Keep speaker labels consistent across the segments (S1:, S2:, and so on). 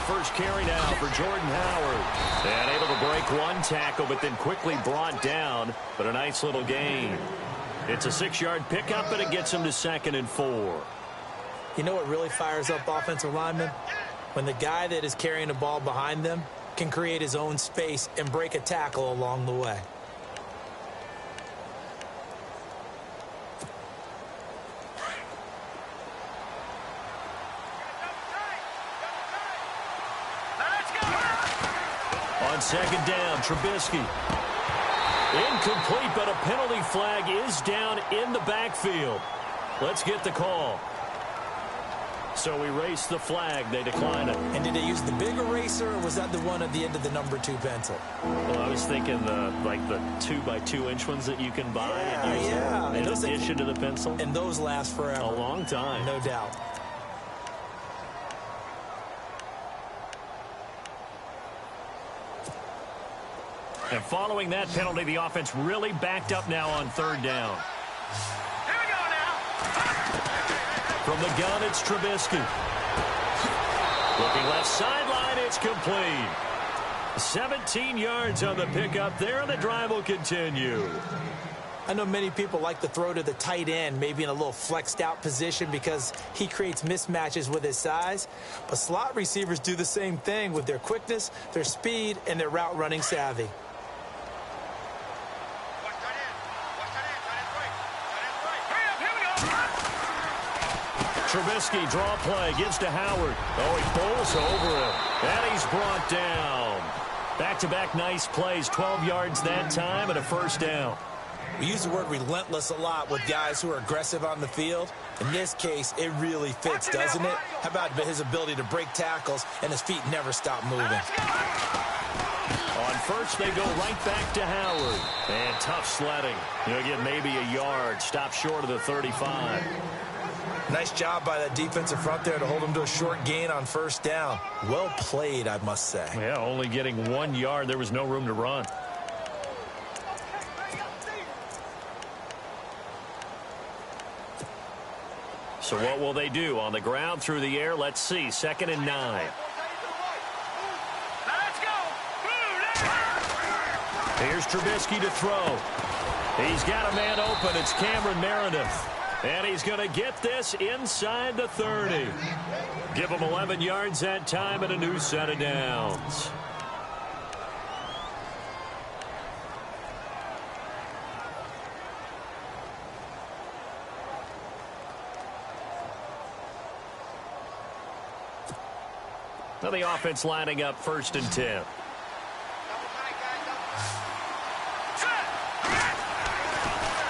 S1: first carry now for Jordan Howard. And able to break one tackle, but then quickly brought down. But a nice little gain. It's a 6-yard pickup, and it gets him to 2nd and 4.
S2: You know what really fires up offensive linemen? When the guy that is carrying the ball behind them can create his own space and break a tackle along the way.
S1: On 2nd down, Trubisky. Incomplete, but a penalty flag is down in the backfield. Let's get the call. So we race the flag. They decline it.
S2: And did they use the big eraser, or was that the one at the end of the number 2 pencil?
S1: Well, I was thinking the 2x2-inch ones that you can buy and use them in addition to the pencil.
S2: And those last forever.
S1: A long time.
S2: No doubt.
S1: And following that penalty, the offense really backed up now on 3rd down.
S3: Here we go now.
S1: From the gun, it's Trubisky. Looking left sideline, it's complete. 17 yards on the pickup there, and the drive will continue.
S2: I know many people like to throw to the tight end, maybe in a little flexed out position because he creates mismatches with his size. But slot receivers do the same thing with their quickness, their speed, and their route running savvy.
S1: Trubisky, draw play, gives to Howard. Oh, he bowls over him. And he's brought down. Back-to-back nice plays, 12 yards that time and a 1st down.
S2: We use the word relentless a lot with guys who are aggressive on the field. In this case, it really fits, doesn't it? How about his ability to break tackles and his feet never stop moving?
S1: On first, they go right back to Howard. And tough sledding. He'll get maybe a yard. Stop short of the 35.
S2: Nice job by that defensive front there to hold him to a short gain on 1st down. Well played, I must say.
S1: Yeah, only getting 1 yard. There was no room to run. So what will they do? On the ground, through the air, let's see. 2nd and 9.
S3: Let's go.
S1: Here's Trubisky to throw. He's got a man open. It's Cameron Meredith. And he's going to get this inside the 30. Give him 11 yards that time and a new set of downs. Now the offense lining up 1st and 10.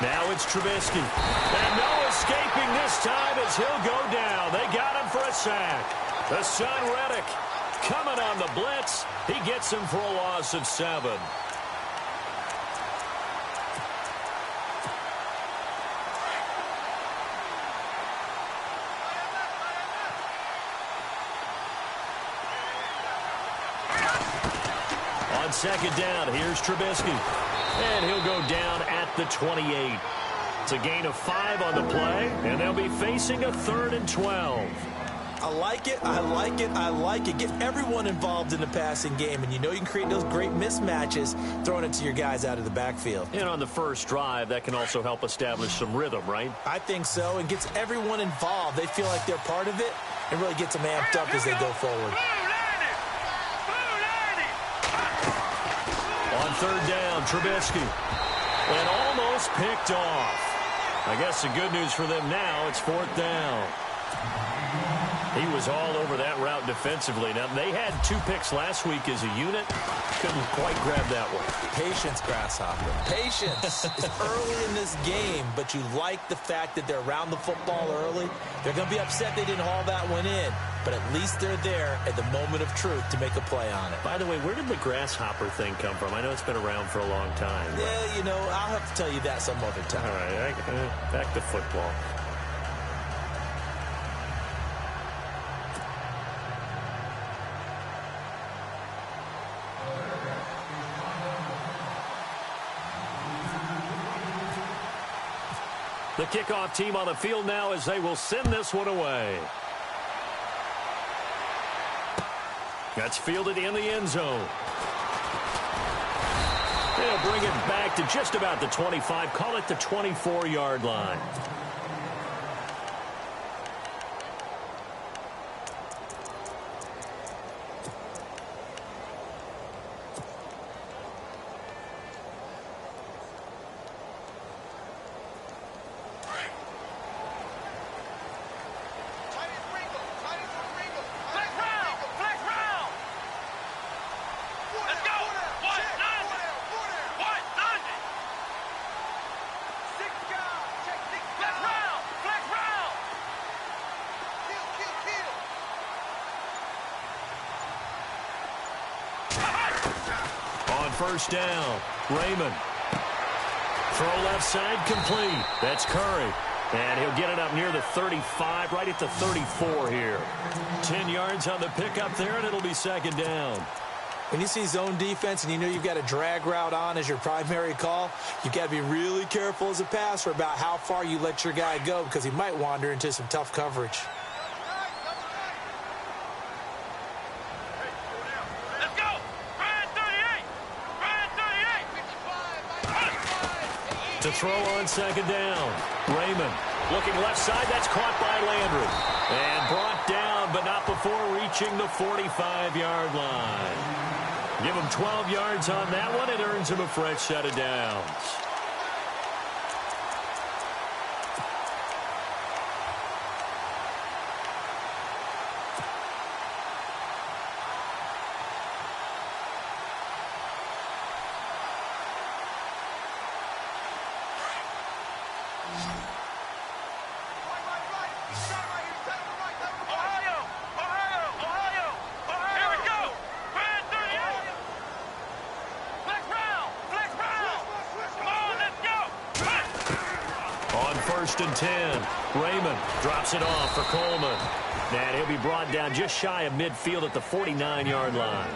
S1: Now it's Trubisky. And no escaping this time as he'll go down. They got him for a sack. The son Reddick coming on the blitz. He gets him for a loss of 7. On 2nd down, here's Trubisky. And he'll go down at the 28. It's a gain of 5 on the play, and they'll be facing a 3rd and 12.
S2: I like it, I like it, I like it. Get everyone involved in the passing game, and you know you can create those great mismatches throwing it to your guys out of the backfield.
S1: And on the first drive, that can also help establish some rhythm, right?
S2: I think so, and gets everyone involved. They feel like they're part of it, and really gets them amped up as they go forward.
S1: On 3rd down, Trubisky. And almost picked off. I guess the good news for them now, it's 4th down. He was all over that route defensively. Now, they had 2 picks last week as a unit. Couldn't quite grab that one.
S2: Patience, Grasshopper. Patience. It's early in this game, but you like the fact that they're around the football early. They're going to be upset they didn't haul that one in, but at least they're there at the moment of truth to make a play on it.
S1: By the way, where did the grasshopper thing come from? I know it's been around for a long time.
S2: Yeah, you know, I'll have to tell you that some other time.
S1: All right, back to football. The kickoff team on the field now as they will send this one away. That's fielded in the end zone. They'll bring it back to just about the 25. Call it the 24-yard line. First down, Raymond. Throw left side complete. That's Curry. And he'll get it up near the 35, right at the 34 here. 10 yards on the pickup there, and it'll be second down.
S2: When you see zone defense and you know you've got a drag route on as your primary call, you've got to be really careful as a passer about how far you let your guy go because he might wander into some tough coverage.
S1: To throw on second down. Raymond looking left side. That's caught by Landry. And brought down, but not before reaching the 45-yard line. Give him 12 yards on that one. It earns him a fresh set of downs. First and 10. Raymond drops it off for Coleman. And he'll be brought down just shy of midfield at the 49-yard line.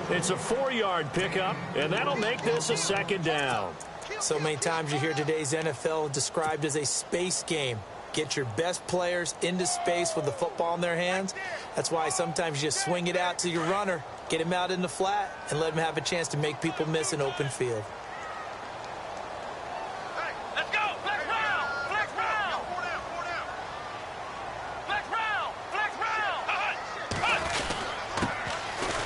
S1: It's a 4-yard pickup, and that'll make this a second down.
S2: So many times you hear today's NFL described as a space game. Get your best players into space with the football in their hands. That's why sometimes you just swing it out to your runner, get him out in the flat, and let him have a chance to make people miss an open field.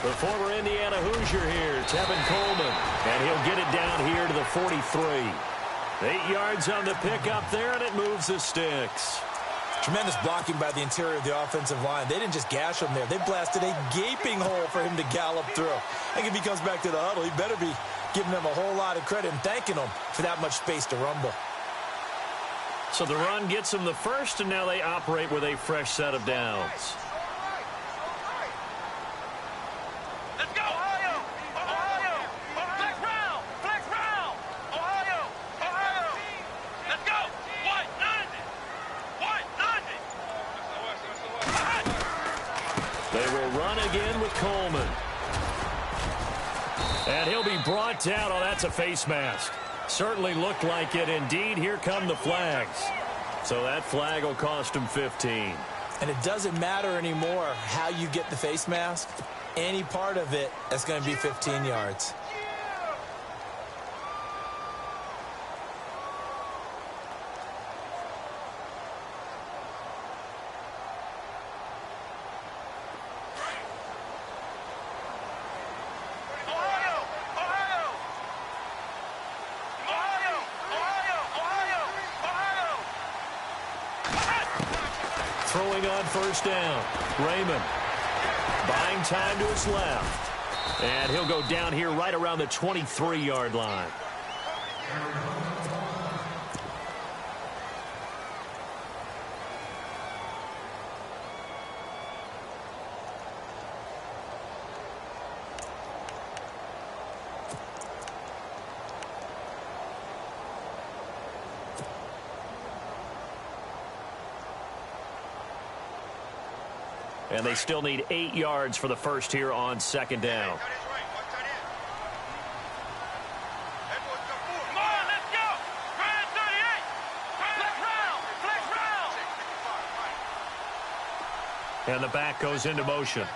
S1: The former Indiana Hoosier here, Tevin Coleman, and he'll get it down here to the 43. 8 yards on the pickup there, and it moves the sticks.
S2: Tremendous blocking by the interior of the offensive line. They didn't just gash him there. They blasted a gaping hole for him to gallop through. I think if he comes back to the huddle, he better be giving them a whole lot of credit and thanking them for that much space to rumble.
S1: So the run gets them the first, and now they operate with a fresh set of downs. Again with Coleman. And he'll be brought down. Oh, that's a face mask. Certainly looked like it. Indeed, here come the flags. So that flag will cost him 15.
S2: And it doesn't matter anymore how you get the face mask. Any part of it, that's going to be 15 yards.
S1: Throwing on first down. Raymond buying time to his left. And he'll go down here right around the 23-yard line. And they still need 8 yards for the first here on second down. And the back goes into motion.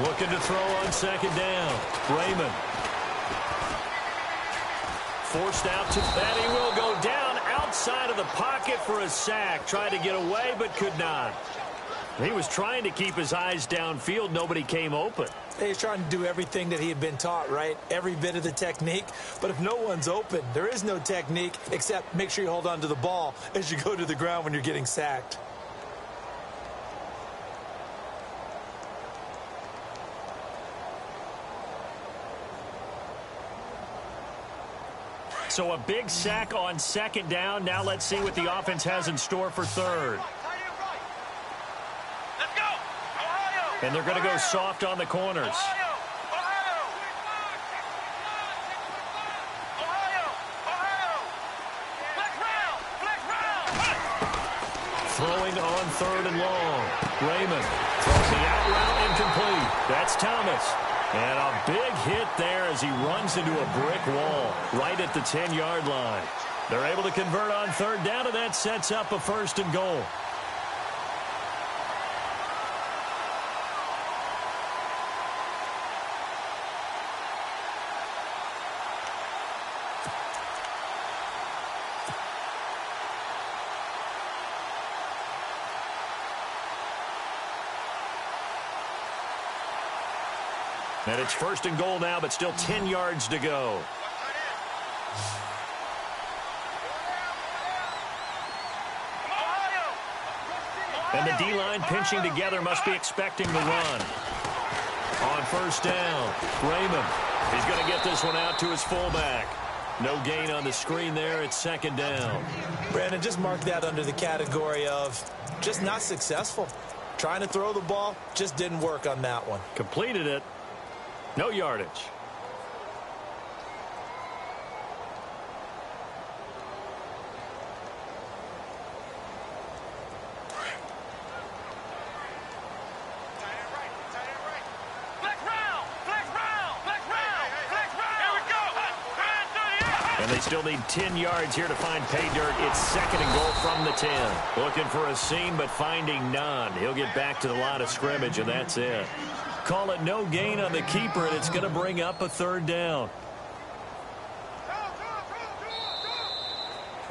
S1: Looking to throw on second down. Raymond. Forced out to that. He will go down outside of the pocket for a sack. Tried to get away, but could not. He was trying to keep his eyes downfield. Nobody came open.
S2: He's trying to do everything that he had been taught, right? Every bit of the technique. But if no one's open, there is no technique except make sure you hold on to the ball as you go to the ground when you're getting sacked.
S1: So a big sack on second down. Now let's see what the offense has in store for third. And they're going to go soft on the corners. Throwing on third and long. Raymond throws the out route incomplete. That's Thomas. And a big hit there as he runs into a brick wall right at the 10-yard line. They're able to convert on third down, and that sets up a first and goal. And it's first and goal now, but still 10 yards to go. And the D-line pinching together, must be expecting the run. On first down, Raymond. He's going to get this one out to his fullback. No gain on the screen there. It's second down.
S2: Brandon, just mark that under the category of just not successful. Trying to throw the ball, just didn't work on that one.
S1: Completed it. No yardage. And they still need 10 yards here to find pay dirt. It's second and goal from the 10. Looking for a seam, but finding none. He'll get back to the line of scrimmage, and that's it. Call it no gain on the keeper, and it's going to bring up a third down.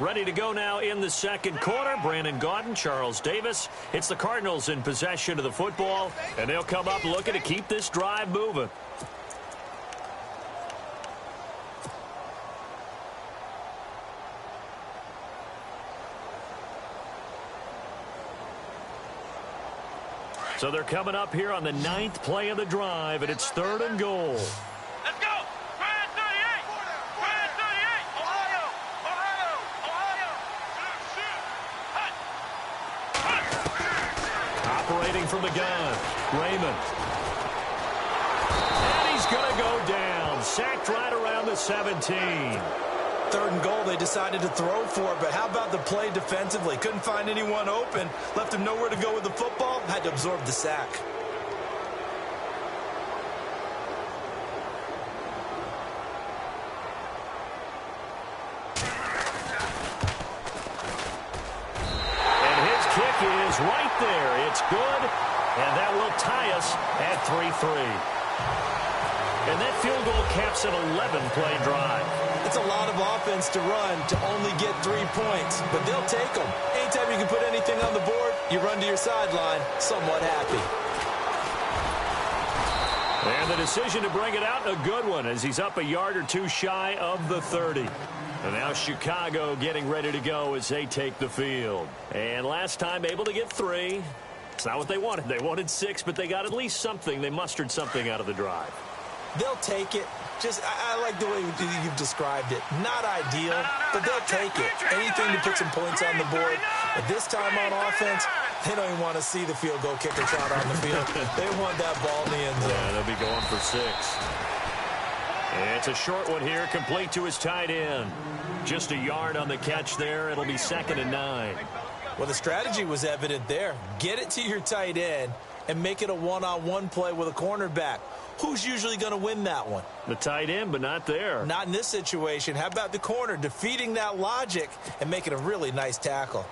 S1: Ready to go now in the second quarter. Brandon Gaudin, Charles Davis. It's the Cardinals in possession of the football, and they'll come up looking to keep this drive moving. So they're coming up here on the 9th play of the drive, and it's third and goal.
S3: Let's go! Brand 38! Brand 38! Ohio! Ohio! Ohio!
S1: Operating from the gun, Raymond. And he's going to go down. Sacked right around the 17.
S2: Third and goal, they decided to throw for it, but how about the play defensively? Couldn't find anyone open, left him nowhere to go with the football, had to absorb the sack.
S1: And his kick is right there. It's good, and that will tie us at 3-3. And that field goal caps an 11-play drive.
S2: It's a lot of offense to run to only get 3 points, but they'll take them. Anytime you can put anything on the board, you run to your sideline somewhat happy.
S1: And the decision to bring it out, a good one, as he's up a yard or two shy of the 30. And now Chicago getting ready to go as they take the field. And last time able to get 3. It's not what they wanted. They wanted 6, but they got at least something. They mustered something out of the drive.
S2: They'll take it. Just, I like the way you've described it. Not ideal, but they'll take it. Anything to put some points on the board. But this time on offense, they don't even want to see the field goal kicker trot on the field. They want that ball in the end zone.
S1: Yeah, they'll be going for 6. And it's a short one here, complete to his tight end. Just a yard on the catch there. It'll be second and 9.
S2: Well, the strategy was evident there. Get it to your tight end and make it a one-on-one play with a cornerback. Who's usually going to win that one?
S1: The tight end, but not there.
S2: Not in this situation. How about the corner defeating that logic and making a really nice tackle?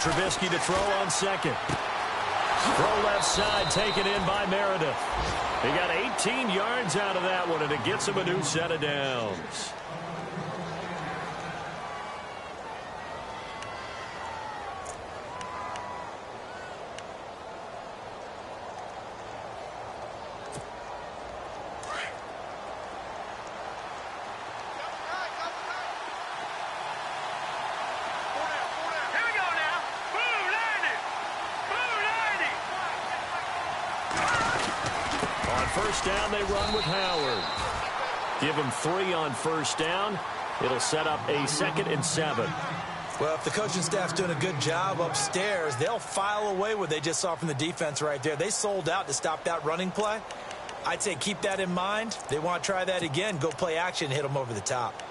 S1: Trubisky to throw on second. Throw left side, taken in by Meredith. He got 18 yards out of that one, and it gets him a new set of downs. First down, they run with Howard. Give him 3 on first down. It'll set up a 2nd and 7.
S2: Well, if the coaching staff's doing a good job upstairs, they'll file away what they just saw from the defense right there. They sold out to stop that running play. I'd say keep that in mind. They want to try that again. Go play action, hit them over the top.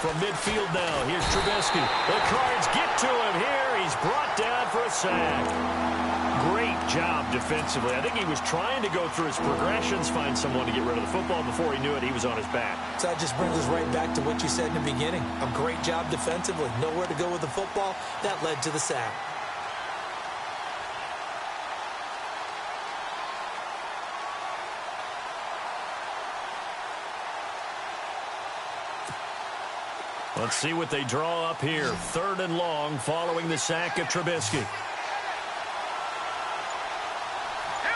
S1: From midfield now, here's Trubisky. The Cards get to him here. He's brought down for a sack. Great job defensively. I think he was trying to go through his progressions, find someone to get rid of the football. Before he knew it, he was on his back.
S2: So that just brings us right back to what you said in the beginning. A great job defensively. Nowhere to go with the football. That led to the sack.
S1: Let's see what they draw up here. 3rd and long following the sack of Trubisky.
S3: Here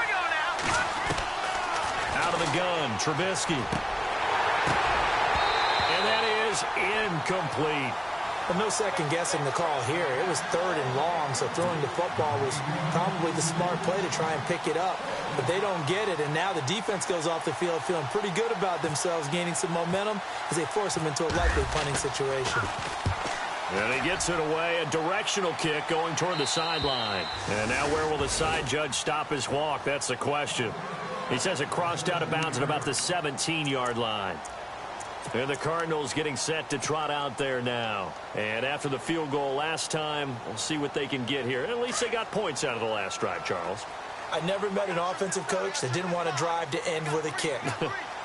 S3: we go now.
S1: Out of the gun, Trubisky. And that is incomplete.
S2: Well, no second guessing the call here. It was 3rd and long, so throwing the football was probably the smart play to try and pick it up. But they don't get it, and now the defense goes off the field feeling pretty good about themselves, gaining some momentum as they force them into a likely punting situation.
S1: And he gets it away, a directional kick going toward the sideline. And now where will the side judge stop his walk? That's the question. He says it crossed out of bounds at about the 17-yard line. And the Cardinals getting set to trot out there now. And after the field goal last time, we'll see what they can get here. At least they got points out of the last drive, Charles.
S2: I never met an offensive coach that didn't want to drive to end with a kick.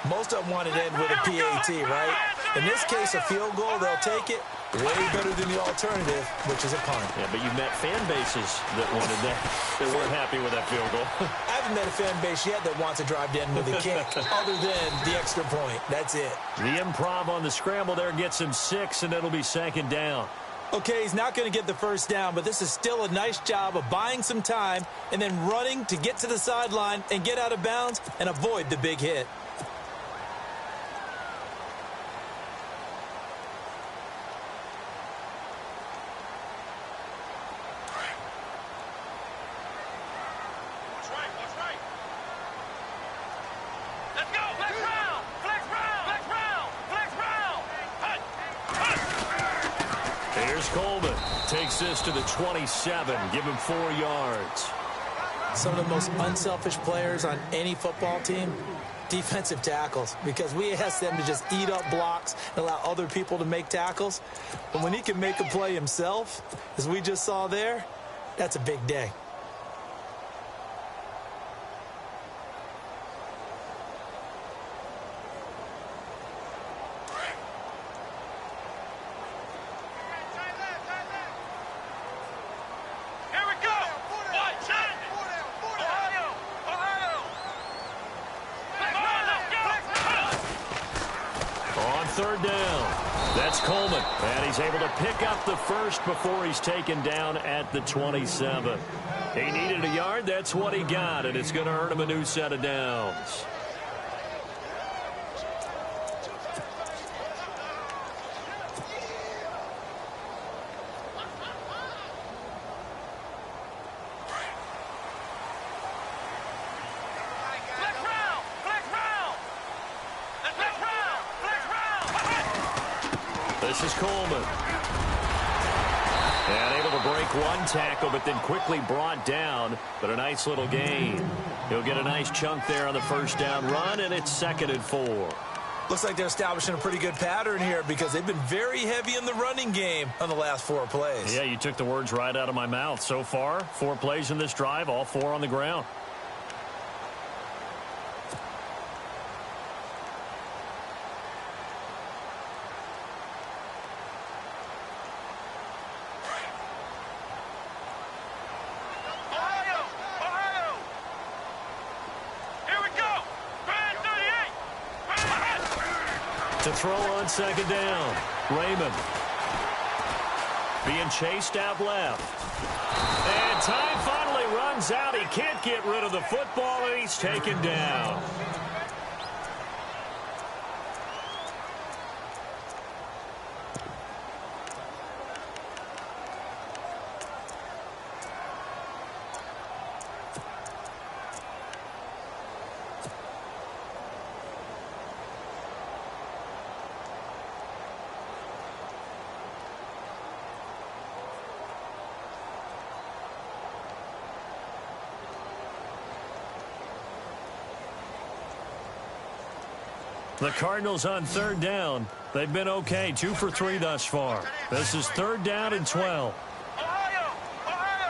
S2: Most of them want to end with a PAT, right? In this case, a field goal, they'll take it. Way better than the alternative, which is a punt.
S1: Yeah, but you met fan bases that wanted that, that weren't happy with that field goal.
S2: I haven't met a fan base yet that wants to drive to end with a kick, other than the extra point. That's it.
S1: The improv on the scramble there gets him 6, and it'll be 2nd down.
S2: Okay, he's not going to get the first down, but this is still a nice job of buying some time and then running to get to the sideline and get out of bounds and avoid the big hit.
S1: Takes this to the 27. Give him 4 yards.
S2: Some of the most unselfish players on any football team, defensive tackles, because we ask them to just eat up blocks and allow other people to make tackles. But when he can make a play himself, as we just saw there, that's a big day.
S1: Able to pick up the first before he's taken down at the 27. He needed a yard. That's what he got, and it's going to earn him a new set of downs. This is Coleman. And able to break one tackle, but then quickly brought down. But a nice little gain. He'll get a nice chunk there on the first down run, and it's 2nd and 4.
S2: Looks like they're establishing a pretty good pattern here because they've been very heavy in the running game on the last 4 plays.
S1: Yeah, you took the words right out of my mouth. So far, 4 plays in this drive, all 4 on the ground. To throw on second down, Raymond. Being chased out left. And time finally runs out. He can't get rid of the football, and he's taken down. The Cardinals on third down. They've been okay, 2 for 3 thus far. This is 3rd down and 12.
S3: Ohio!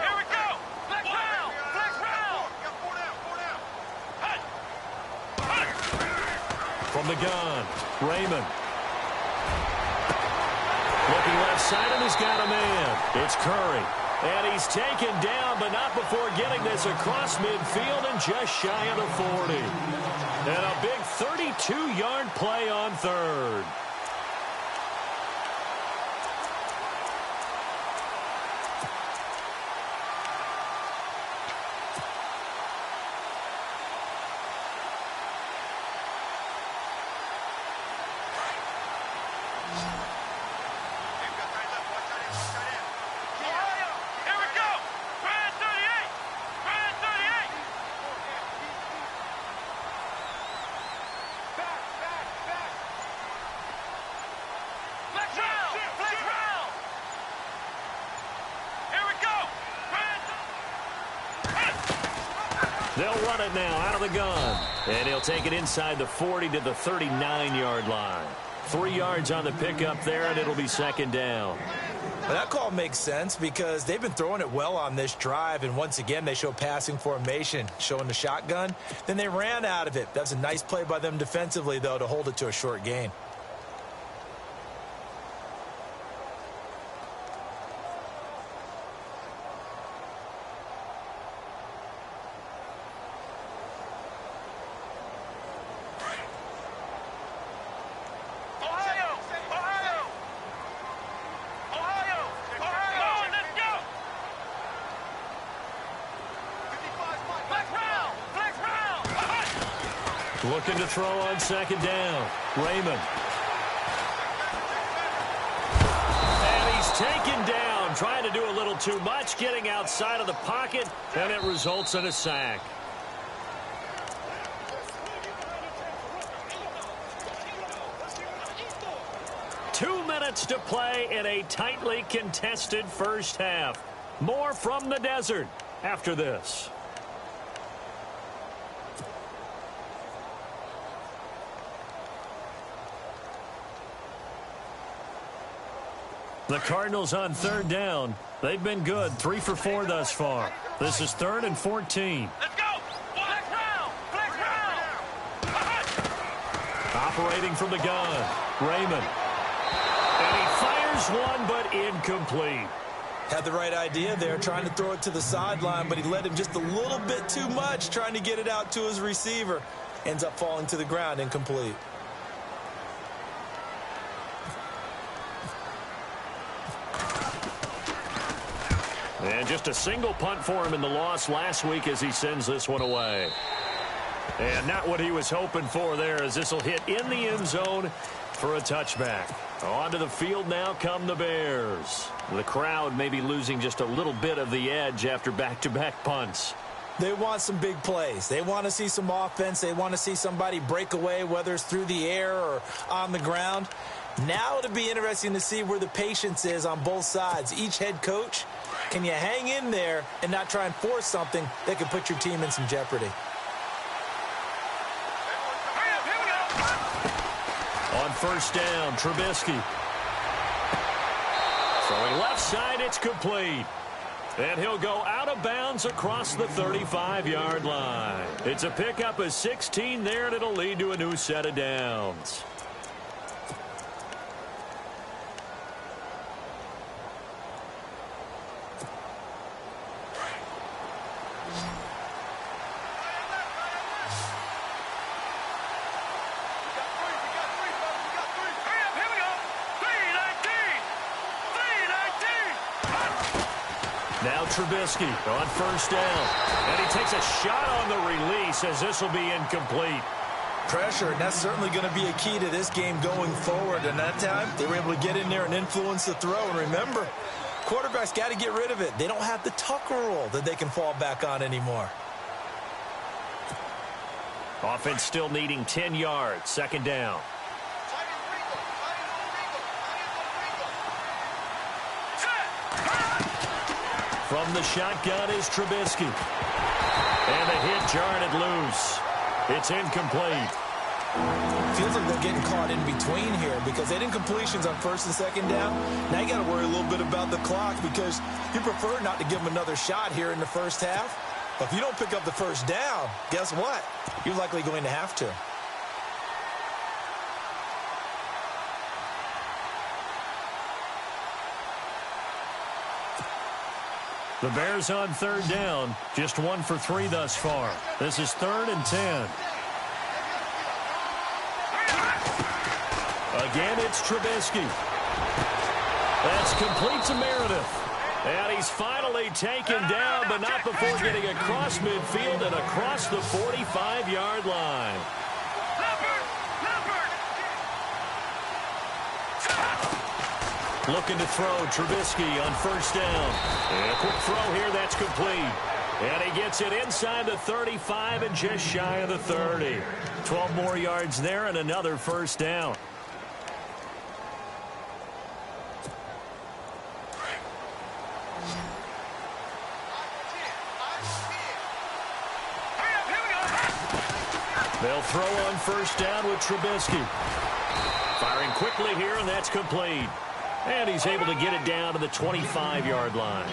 S3: Here we go! Flex round! Flex round!
S1: From the gun, Raymond. Looking left side, and he's got a man. It's Curry. And he's taken down, but not before getting this across midfield and just shy of the 40. And a big 32-yard play on 3rd. They'll run it now out of the gun. And he'll take it inside the 40 to the 39-yard line. 3 yards on the pickup there, and it'll be 2nd down.
S2: Well, that call makes sense because they've been throwing it well on this drive, and once again they show passing formation, showing the shotgun. Then they ran out of it. That's a nice play by them defensively, though, to hold it to a short gain.
S1: Looking to throw on 2nd down. Raymond. And he's taken down, trying to do a little too much, getting outside of the pocket, and it results in a sack. Two minutes to play in a tightly contested first half. More from the desert after this. The Cardinals on 3rd down. They've been good, 3 for 4 thus far. This is 3rd and 14.
S3: Let's go! Flex round! Flex round!
S1: Operating from the gun, Raymond. And he fires one, but incomplete.
S2: Had the right idea there, trying to throw it to the sideline, but he led him just a little bit too much, trying to get it out to his receiver. Ends up falling to the ground, incomplete.
S1: And just a single punt for him in the loss last week as he sends this one away. And not what he was hoping for there, as this will hit in the end zone for a touchback. Onto the field now come the Bears. The crowd may be losing just a little bit of the edge after back-to-back punts.
S2: They want some big plays. They want to see some offense. They want to see somebody break away, whether it's through the air or on the ground. Now it'll be interesting to see where the patience is on both sides. Each head coach, can you hang in there and not try and force something that could put your team in some jeopardy?
S1: first down. Trubisky. Throwing left side, it's complete. And he'll go out of bounds across the 35-yard line. It's a pickup of 16 there, and it'll lead to a new set of downs. Now Trubisky on first down. And he takes a shot on the release as this will be incomplete.
S2: Pressure, and that's certainly going to be a key to this game going forward. And that time, they were able to get in there and influence the throw. And remember, quarterbacks got to get rid of it. They don't have the Tucker rule that they can fall back on anymore.
S1: Offense still needing 10 yards. Second down. From the shotgun is Trubisky. And the hit jarred loose. It's incomplete.
S2: Feels like they're getting caught in between here because they didn't completions on first and second down. Now you got to worry a little bit about the clock because you prefer not to give them another shot here in the first half. But if you don't pick up the first down, guess what? You're likely going to have to.
S1: The Bears on third down, just 1 for 3 thus far. This is 3rd and 10. Again, it's Trubisky. That's complete to Meredith. And he's finally taken down, but not before getting across midfield and across the 45-yard line. Looking to throw, Trubisky on first down. And a quick throw here, that's complete. And he gets it inside the 35 and just shy of the 30. 12 more yards there and another first down. They'll throw on first down with Trubisky. Firing quickly here, and that's complete. And he's able to get it down to the 25-yard line.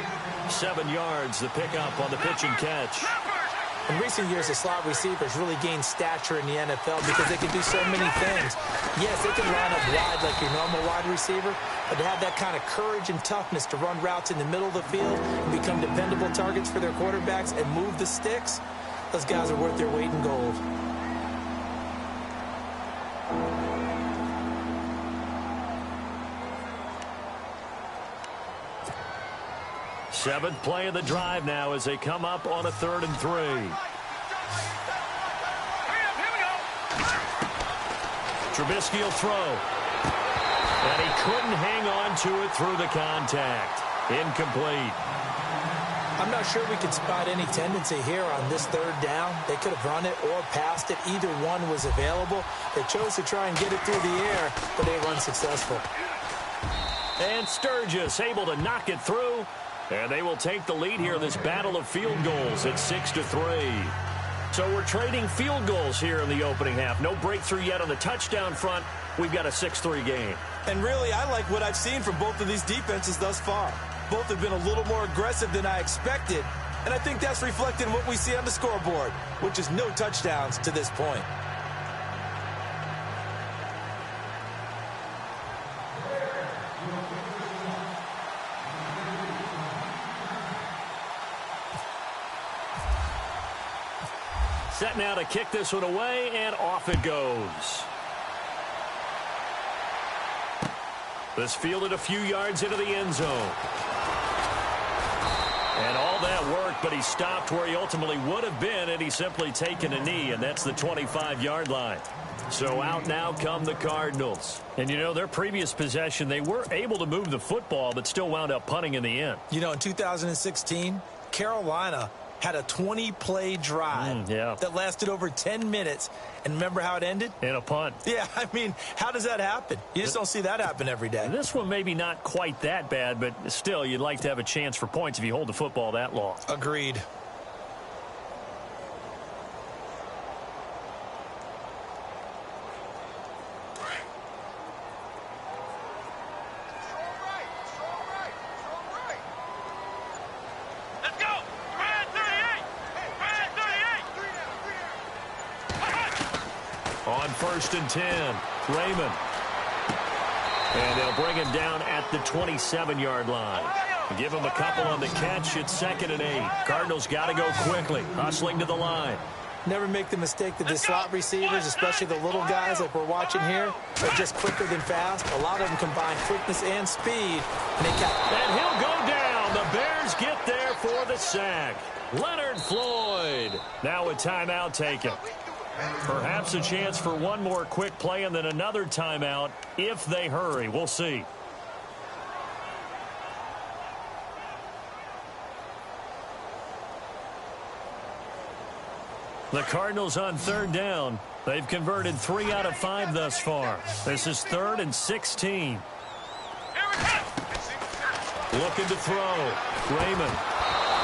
S1: 7 yards, the pickup on the pitch and catch.
S2: In recent years, the slot receivers really gained stature in the NFL because they can do so many things. Yes, they can line up wide like your normal wide receiver, but to have that kind of courage and toughness to run routes in the middle of the field and become dependable targets for their quarterbacks and move the sticks, those guys are worth their weight in gold.
S1: Seventh play of the drive now as they come up on a 3rd and 3. Trubisky will throw. And he couldn't hang on to it through the contact. Incomplete.
S2: I'm not sure we can spot any tendency here on this 3rd down. They could have run it or passed it. Either one was available. They chose to try and get it through the air, but they were unsuccessful.
S1: And Sturgis able to knock it through. And they will take the lead here in this battle of field goals at 6-3. So we're trading field goals here in the opening half. No breakthrough yet on the touchdown front. We've got a 6-3 game.
S2: And really, I like what I've seen from both of these defenses thus far. Both have been a little more aggressive than I expected. And I think that's reflected in what we see on the scoreboard, which is no touchdowns to this point.
S1: Set now to kick this one away, and off it goes. This fielded a few yards into the end zone. And all that work, but he stopped where he ultimately would have been had he simply taken a knee, and that's the 25-yard line. So out now come the Cardinals. And, you know, their previous possession, they were able to move the football, but still wound up punting in the end.
S2: You know, in 2016, Carolina had a 20-play drive that lasted over 10 minutes. And remember how it ended?
S1: In a punt.
S2: Yeah, I mean, how does that happen? You just don't see that happen every day.
S1: This one maybe not quite that bad, but still, you'd like to have a chance for points if you hold the football that long.
S2: Agreed.
S1: On 1st and 10, Raymond. And they'll bring him down at the 27-yard line. Give him a couple on the catch. It's 2nd and 8. Cardinals got to go quickly, hustling to the line.
S2: Never make the mistake that the slot receivers, especially the little guys like we're watching here, are just quicker than fast. A lot of them combine quickness and speed.
S1: And he'll go down. The Bears get there for the sack. Leonard Floyd. Now a timeout taken. Perhaps a chance for one more quick play and then another timeout if they hurry. We'll see. The Cardinals on 3rd down. They've converted 3 out of 5 thus far. This is 3rd and 16. Looking to throw. Raymond.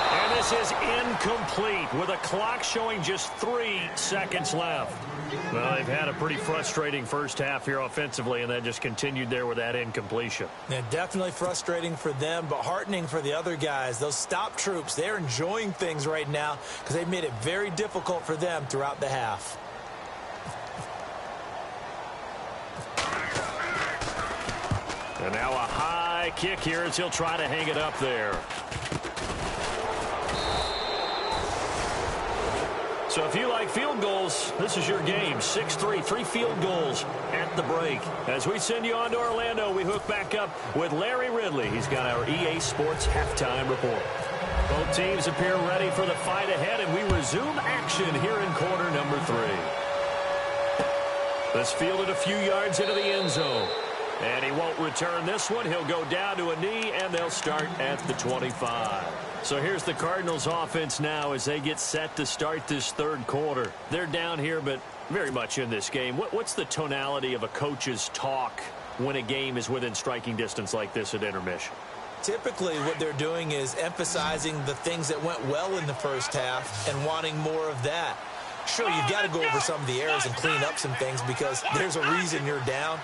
S1: And this is incomplete with a clock showing just 3 seconds left. Well, they've had a pretty frustrating first half here offensively, and that just continued there with that incompletion.
S2: Yeah, definitely frustrating for them, but heartening for the other guys. Those stop troops, they're enjoying things right now because they've made it very difficult for them throughout the half.
S1: And now a high kick here as he'll try to hang it up there. So if you like field goals, this is your game. 6-3, 3 field goals at the break. As we send you on to Orlando, we hook back up with Larry Ridley. He's got our EA Sports halftime report. Both teams appear ready for the fight ahead, and we resume action here in quarter number 3. This fielded a few yards into the end zone. And he won't return this one. He'll go down to a knee, and they'll start at the 25. So here's the Cardinals offense now as they get set to start this 3rd quarter. They're down here, but very much in this game. What's the tonality of a coach's talk when a game is within striking distance like this at intermission?
S2: Typically, what they're doing is emphasizing the things that went well in the first half and wanting more of that. Sure, you've got to go over some of the errors and clean up some things because there's a reason you're down.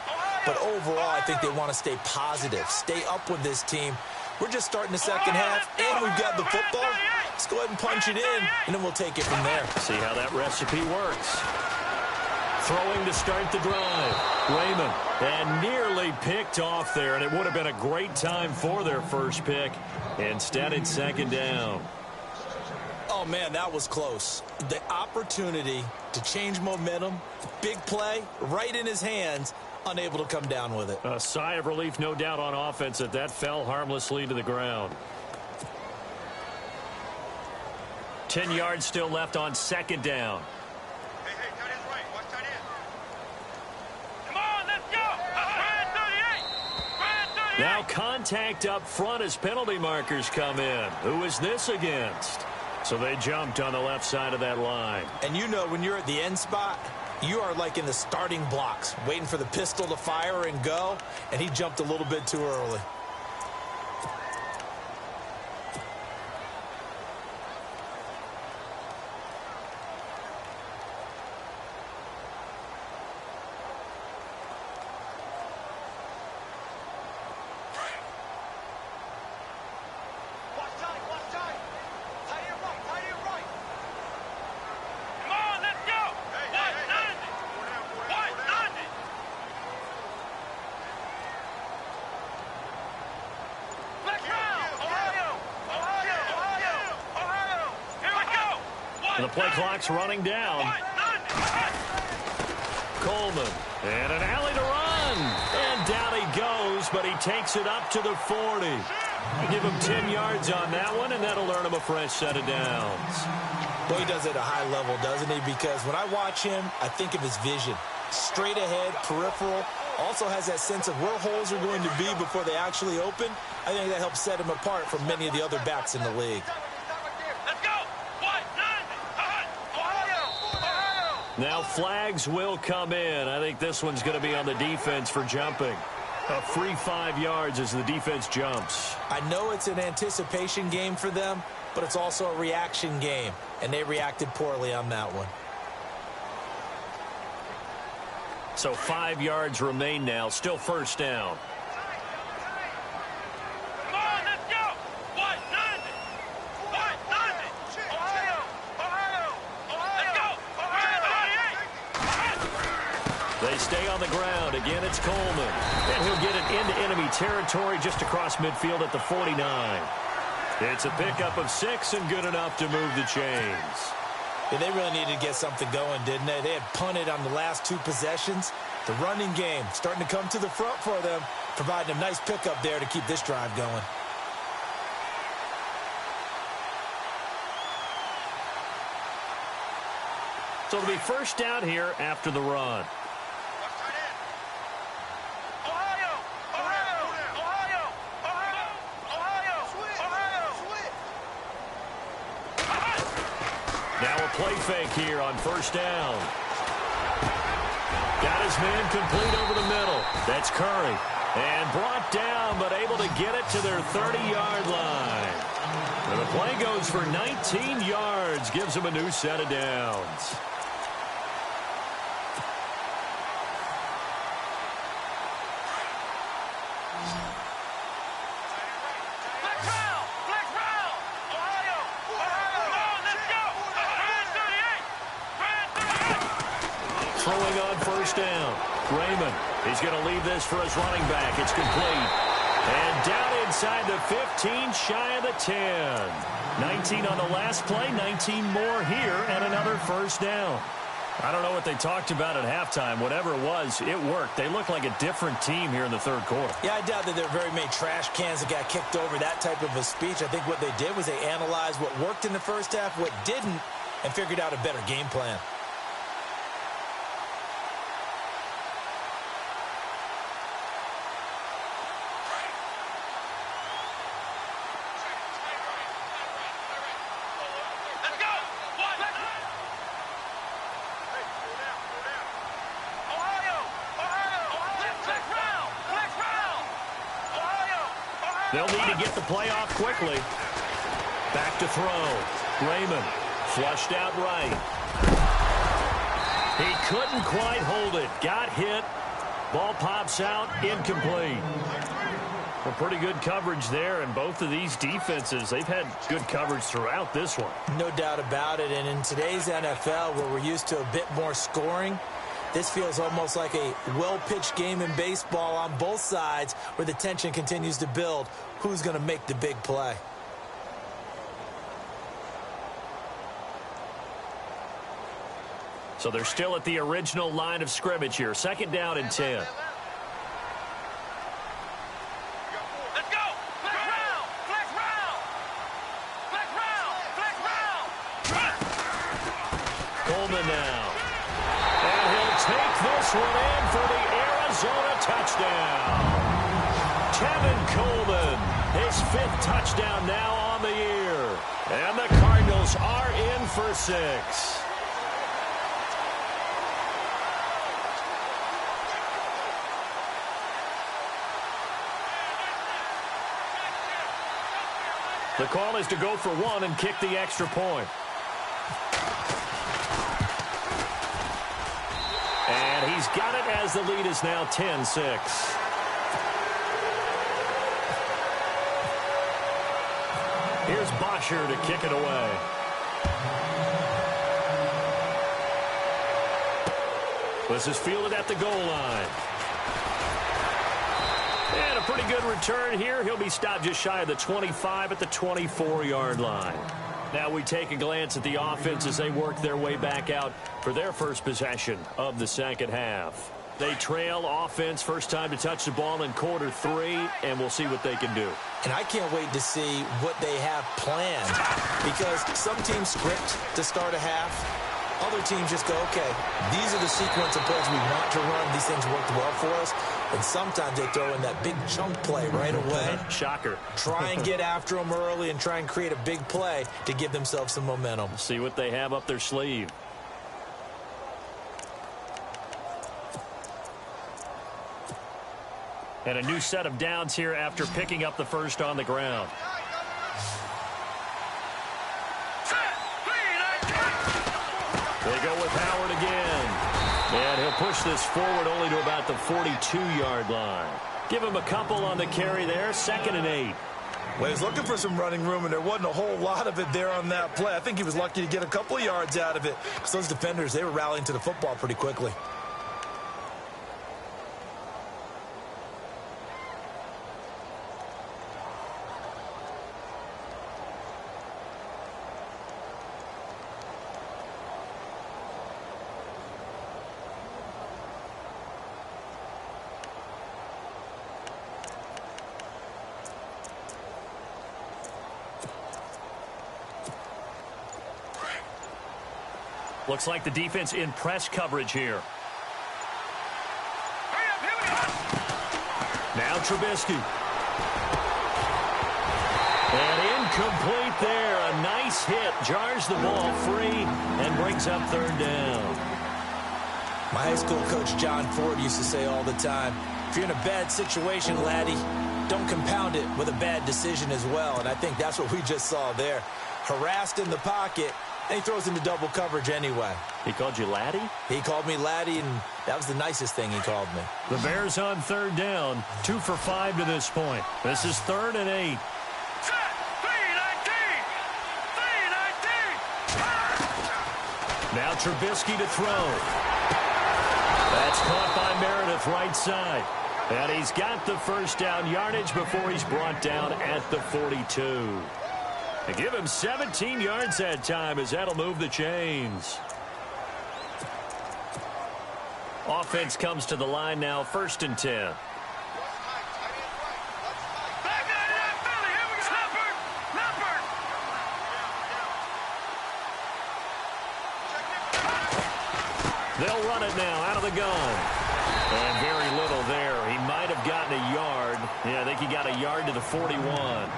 S2: But overall, I think they want to stay positive, stay up with this team. We're just starting the second half, and we've got the football. Let's go ahead and punch it in, and then we'll take it from there.
S1: See how that recipe works. Throwing to start the drive. Raymond, and nearly picked off there, and it would have been a great time for their first pick. Instead, it's 2nd down.
S2: Oh, man, that was close. The opportunity to change momentum, big play, right in his hands, unable to come down with it.
S1: A sigh of relief, no doubt, on offense that fell harmlessly to the ground. 10 yards still left on 2nd down.
S3: Hey, tight end's right. Watch tight end. Come on, let's go. Brand 38.
S1: Now contact up front as penalty markers come in. Who is this against? So they jumped on the left side of that line.
S2: And you know when you're at the end spot, you are like in the starting blocks, waiting for the pistol to fire and go, and he jumped a little bit too early.
S1: The play clock's running down. Coleman, and an alley to run. And down he goes, but he takes it up to the 40. Give him 10 yards on that one, and that'll earn him a fresh set of downs.
S2: Well, he does it at a high level, doesn't he? Because when I watch him, I think of his vision. Straight ahead, peripheral. Also has that sense of where holes are going to be before they actually open. I think that helps set him apart from many of the other backs in the league.
S1: Now flags will come in. I think this one's going to be on the defense for jumping. A free 5 yards as the defense jumps.
S2: I know it's an anticipation game for them, but it's also a reaction game, and they reacted poorly on that one.
S1: So 5 yards remain now. Still 1st down. ground. Again, it's Coleman. And he'll get it into enemy territory just across midfield at the 49. It's a pickup of 6 and good enough to move the chains.
S2: Yeah, they really needed to get something going, didn't they? They had punted on the last 2 possessions. The running game starting to come to the front for them, providing a nice pickup there to keep this drive going.
S1: So it'll be first down here after the run. Now a play fake here on first down. Got his man complete over the middle. That's Curry. And brought down, but able to get it to their 30-yard line. And the play goes for 19 yards. Gives them a new set of downs. Throwing on first down. Raymond, he's going to leave this for his running back. It's complete. And down inside the 15, shy of the 10. 19 on the last play, 19 more here, and another first down. I don't know what they talked about at halftime. Whatever it was, it worked. They look like a different team here in the third quarter.
S2: Yeah, I doubt that there were very many trash cans that got kicked over, that type of a speech. I think what they did was they analyzed what worked in the first half, what didn't, and figured out a better game plan.
S1: They'll need to get the play off quickly. Back to throw. Raymond flushed out right. He couldn't quite hold it. Got hit. Ball pops out. Incomplete. Well, pretty good coverage there, and both of these defenses, they've had good coverage throughout this one.
S2: No doubt about it, and in today's NFL, where we're used to a bit more scoring, this feels almost like a well-pitched game in baseball on both sides where the tension continues to build. Who's going to make the big play?
S1: So they're still at the original line of scrimmage here. Second down and 10.
S3: Let's go! Flex round! Flex round! Flex round! Flex round!
S1: Coleman now. And he'll take this one in for the Arizona touchdown. Kevin Coleman, his 5th touchdown now on the year. And the Cardinals are in for 6. The call is to go for 1 and kick the extra point. And he's got it as the lead is now 10-6. Here's Bosher to kick it away. This is fielded at the goal line. And a pretty good return here. He'll be stopped just shy of the 25 at the 24-yard line. Now we take a glance at the offense as they work their way back out for their first possession of the second half. They trail offense, first time to touch the ball in quarter 3, and we'll see what they can do.
S2: And I can't wait to see what they have planned, because some teams script to start a half. Other teams just go, okay, these are the sequence of plays we want to run. These things worked well for us. And sometimes they throw in that big chunk play right away.
S1: Shocker.
S2: Try and get after them early and try and create a big play to give themselves some momentum.
S1: See what they have up their sleeve. And a new set of downs here after picking up the first on the ground. They go with Howard again. And he'll push this forward only to about the 42-yard line. Give him a couple on the carry there. 2nd and 8.
S2: Well, he was looking for some running room, and there wasn't a whole lot of it there on that play. I think he was lucky to get a couple of yards out of it, because those defenders, they were rallying to the football pretty quickly.
S1: Looks like the defense in press coverage here. Now Trubisky. And incomplete there. A nice hit. Jars the ball free and brings up third down.
S2: My high school coach, John Ford, used to say all the time, if you're in a bad situation, laddie, don't compound it with a bad decision as well. And I think that's what we just saw there. Harassed in the pocket, and he throws into double coverage anyway.
S1: He called you laddie?
S2: He called me laddie, and that was the nicest thing he called me.
S1: The Bears on third down, 2 for 5 to this point. This is 3rd and 8. Now Trubisky to throw. That's caught by Meredith right side. And he's got the first down yardage before he's brought down at the 42. They give him 17 yards that time as that'll move the chains. Offense comes to the line now, 1st and 10. They'll run it now out of the gun. And very little there. He might have gotten a yard. Yeah, I think he got a yard to the 41.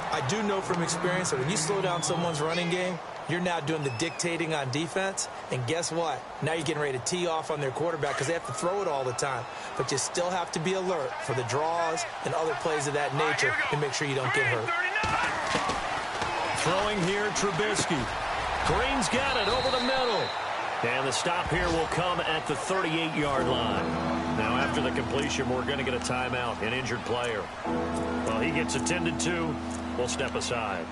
S2: I do know from experience that when you slow down someone's running game, you're now doing the dictating on defense. And guess what? Now you're getting ready to tee off on their quarterback because they have to throw it all the time. But you still have to be alert for the draws and other plays of that nature and make sure you don't get hurt.
S1: Throwing here, Trubisky. Green's got it over the middle. And the stop here will come at the 38-yard line. Now, after the completion, we're going to get a timeout, an injured player. Well, he gets attended to. We'll step aside.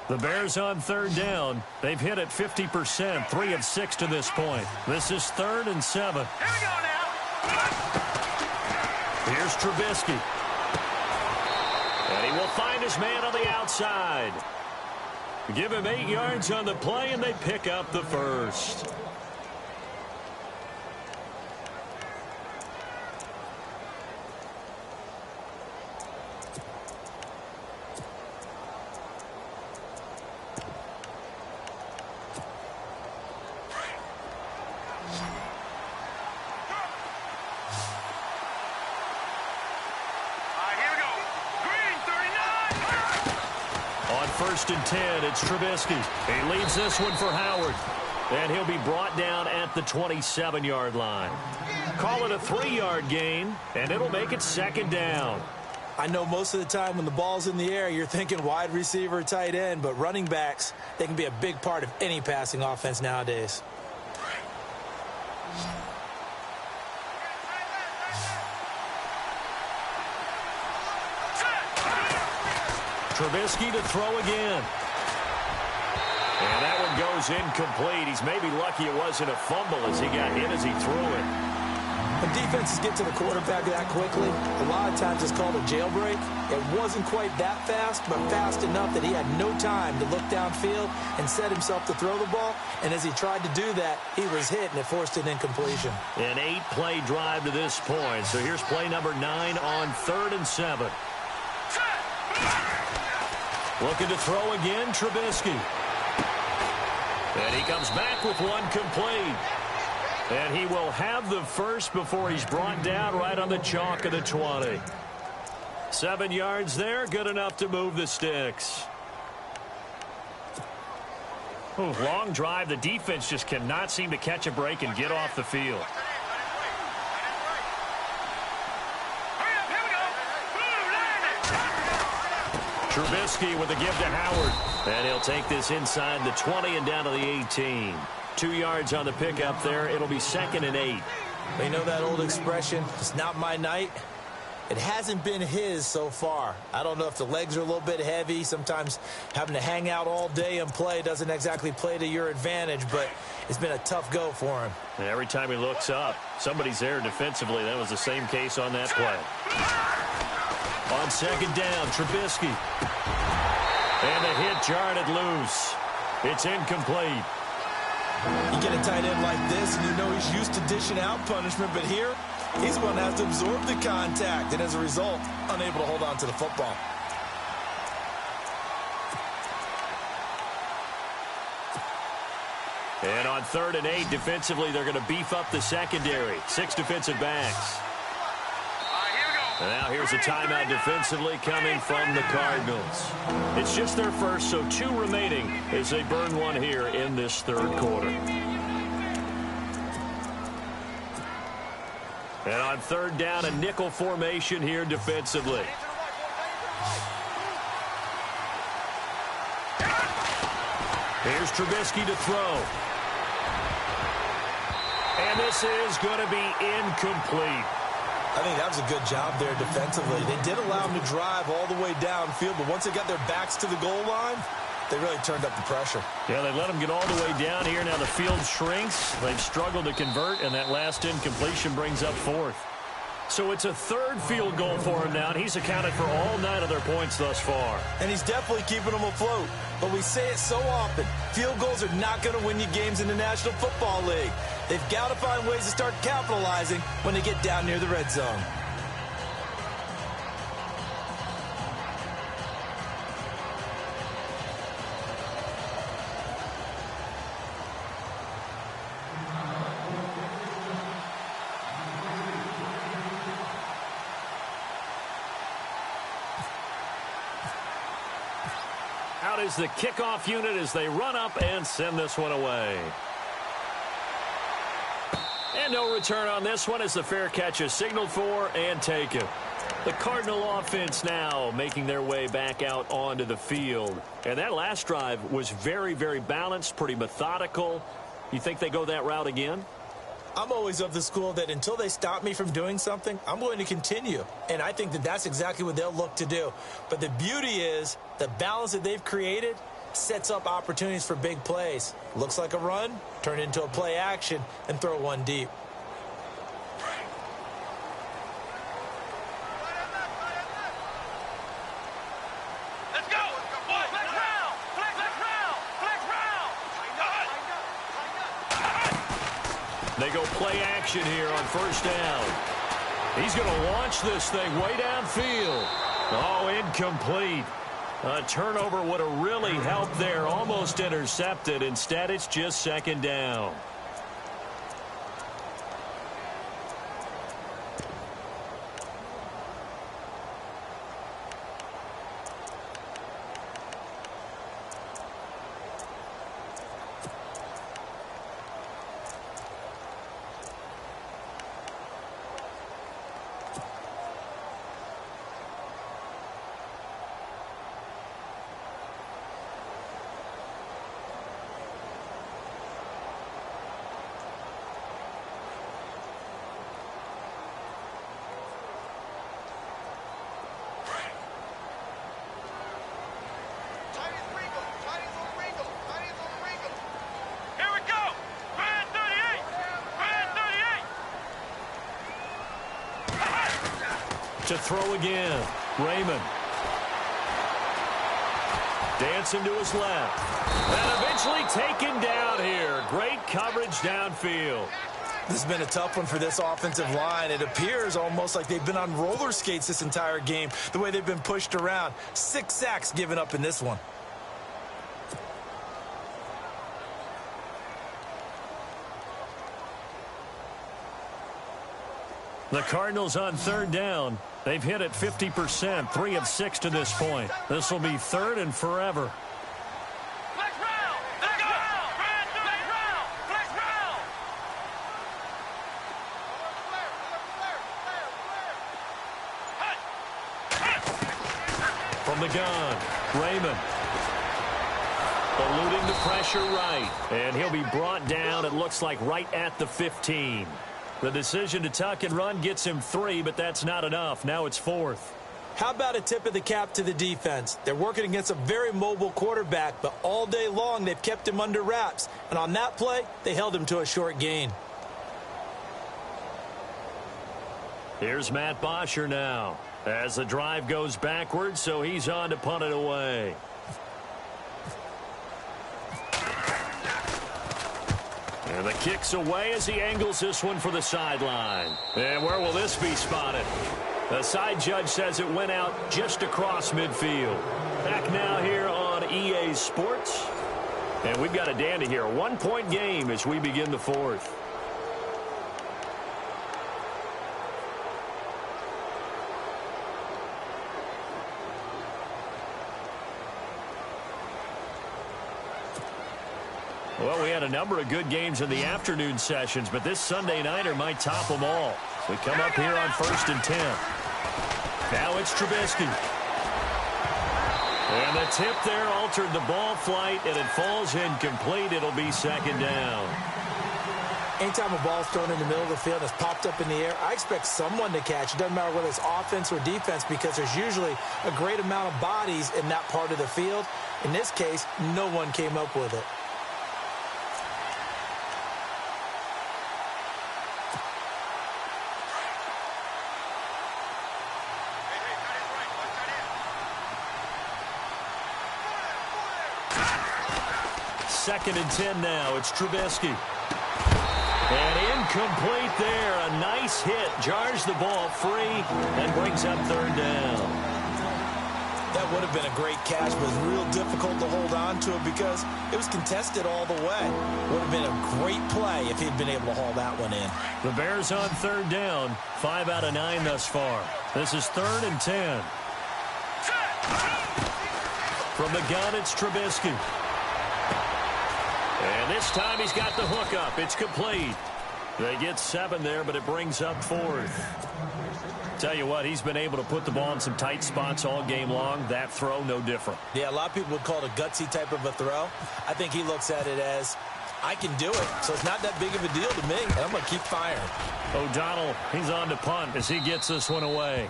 S1: The Bears on third down. They've hit it 50%, 3 of 6 to this point. This is 3rd and 7.
S3: Here we go now.
S1: Here's Trubisky. And he will find his man on the outside. Give him 8 yards on the play, and they pick up the first. First and 10, it's Trubisky. He leaves this one for Howard. And he'll be brought down at the 27-yard line. Call it a 3-yard gain, and it'll make it 2nd down.
S2: I know most of the time when the ball's in the air, you're thinking wide receiver, tight end, but running backs, they can be a big part of any passing offense nowadays.
S1: Trubisky to throw again. And that one goes incomplete. He's maybe lucky it wasn't a fumble as he got hit as he threw it.
S2: When defenses get to the quarterback that quickly, a lot of times it's called a jailbreak. It wasn't quite that fast, but fast enough that he had no time to look downfield and set himself to throw the ball. And as he tried to do that, he was hit, and it forced an incompletion.
S1: An 8-play drive to this point. So here's play number 9 on 3rd and 7. Looking to throw again, Trubisky. And he comes back with one complete. And he will have the first before he's brought down right on the chalk of the 20. 7 yards there, good enough to move the sticks. Ooh, long drive. The defense just cannot seem to catch a break and get off the field. Trubisky with a give to Howard. And he'll take this inside the 20 and down to the 18. 2 yards on the pickup there. It'll be 2nd and 8.
S2: You know that old expression, it's not my night? It hasn't been his so far. I don't know if the legs are a little bit heavy. Sometimes having to hang out all day and play doesn't exactly play to your advantage, but it's been a tough go for him.
S1: And every time he looks up, somebody's there defensively. That was the same case on that play. On 2nd down, Trubisky. And the hit jarred it loose. It's incomplete.
S2: You get a tight end like this, and you know he's used to dishing out punishment, but here, He's going to have to absorb the contact, and as a result, unable to hold on to the football.
S1: And on 3rd and 8, defensively, they're going to beef up the secondary. 6 defensive backs. And now here's a timeout defensively coming from the Cardinals. It's just their first, so 2 remaining as they burn one here in this 3rd quarter. And on 3rd down, a nickel formation here defensively. Here's Trubisky to throw. And this is going to be incomplete.
S2: I think that was a good job there defensively. They did allow them to drive all the way downfield, but once they got their backs to the goal line, they really turned up the pressure.
S1: Yeah, they let them get all the way down here. Now the field shrinks. They've struggled to convert, and that last incompletion brings up 4th. So it's a 3rd field goal for him now, and he's accounted for all 9 of their points thus far.
S2: And he's definitely keeping them afloat. But we say it so often, field goals are not going to win you games in the National Football League. They've got to find ways to start capitalizing when they get down near the red zone.
S1: Out is the kickoff unit as they run up and send this one away. And no return on this one as the fair catch is signaled for and taken. The Cardinal offense now making their way back out onto the field. And that last drive was very, very balanced, pretty methodical. You think they go that route again?
S2: I'm always of the school that until they stop me from doing something, I'm going to continue. And I think that that's exactly what they'll look to do. But the beauty is the balance that they've created sets up opportunities for big plays. Looks like a run, turn it into a play action, and throw one deep.
S3: Let's go. Flex round. Flex round. Flex round.
S1: They go play action here on 1st down. He's going to launch this thing way downfield. Oh, incomplete. A turnover would have really helped there. Almost intercepted. Instead, it's just 2nd down.
S3: Here we go. Brand 38. Brand 38.
S1: To throw again. Raymond. Dancing to his left. And eventually taken down here. Great coverage downfield.
S2: This has been a tough one for this offensive line. It appears almost like they've been on roller skates this entire game, the way they've been pushed around. 6 sacks given up in this one.
S1: The Cardinals on 3rd down. They've hit it 50%, 3 of 6 to this point. This will be 3rd and forever.
S3: Flex round. Let's go. Brand 38. Flex round.
S1: From the gun, Raymond. Eluding the pressure right. And he'll be brought down, it looks like, right at the 15. The decision to tuck and run gets him 3, but that's not enough. Now it's 4th.
S2: How about a tip of the cap to the defense? They're working against a very mobile quarterback, but all day long they've kept him under wraps. And on that play, they held him to a short gain.
S1: Here's Matt Bosher now as the drive goes backwards, so he's on to punt it away. And the kick's away as he angles this one for the sideline. And where will this be spotted? The side judge says it went out just across midfield. Back now here on EA Sports. And we've got a dandy here. A 1-point game as we begin the fourth. Well, we had a number of good games in the afternoon sessions, but this Sunday nighter might top them all. We come up here on 1st and 10. Now it's Trubisky. And the tip there altered the ball flight, and it falls incomplete. It'll be 2nd down.
S2: Anytime a ball's thrown in the middle of the field and it's popped up in the air, I expect someone to catch. It doesn't matter whether it's offense or defense because there's usually a great amount of bodies in that part of the field. In this case, no one came up with it.
S1: Second and 10 now. It's Trubisky. And incomplete there. A nice hit. Jars the ball free and brings up 3rd down.
S2: That would have been a great catch, but it's real difficult to hold on to it because it was contested all the way. Would have been a great play if he'd been able to haul that one in.
S1: The Bears on 3rd down. 5 out of 9 thus far. This is 3rd and 10. From the gun, it's Trubisky. And this time he's got the hook up. It's complete. They get 7 there, but it brings up 4th. Tell you what, he's been able to put the ball in some tight spots all game long. That throw, no different.
S2: Yeah, a lot of people would call it a gutsy type of a throw. I think he looks at it as, I can do it, so it's not that big of a deal to me, and I'm going to keep firing.
S1: O'Donnell, he's on to punt as he gets this one away.